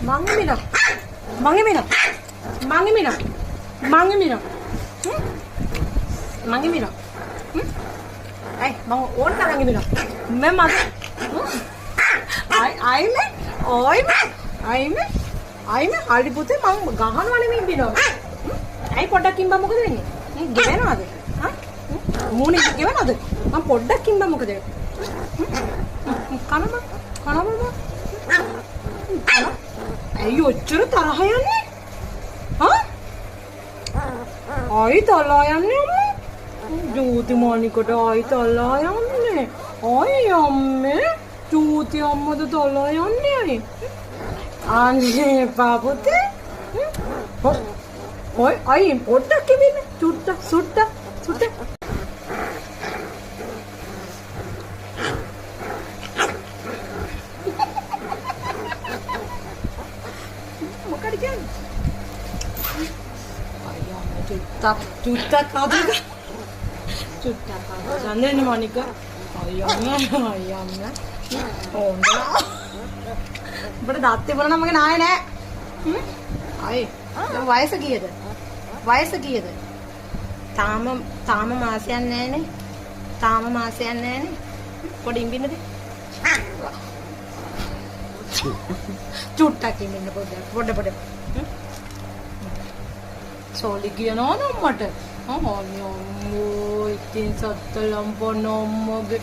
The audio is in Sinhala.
망입니다. 망입니다. 망입니다. 망입니다. 응? 망입니다. 응? Đây, bằng uống ta đang nhìn mẹ mà ai mẹ oi mẹ ai mẹ hali පුතේ මං ගහනවනේ මේ බිනව අයි පොඩ්ඩක් කිම්බා මොකද වෙන්නේ ගෙවනවද හා මොනේ ගෙවනවද මං පොඩ්ඩක් කිම්බා මොකද කනම ඇයි ඔච්චර තරහ යන්නේ හා අයි තලා යන්නේ අම්මා ජූති මොනිකට ආයි තලා යන්නේ අයි අම්මේ ජූති අම්මද තලා යන්නේ අයි අනේ පාපුතේ ඔය අයි පොඩ්ඩක් කිවිනේ සුට්ට මොකද කියන්නේ අයි අම්මේ චුට්ටක් ආදක චුට්ටක් ගන්නනේ මොනික අයියම්ම ඕන උඹට දත් තිබුණා නම් මගේ නාය නෑ අය දැන් වයස කීයද තාම මාසයක් නෑනේ පොඩි ඉඹින්නද චුට්ටක් ඉඹින්න පොඩ සෝලි කියනවා නම් මට අම්මෝ ඉතින් සත්තලම් පොනොම්මගේ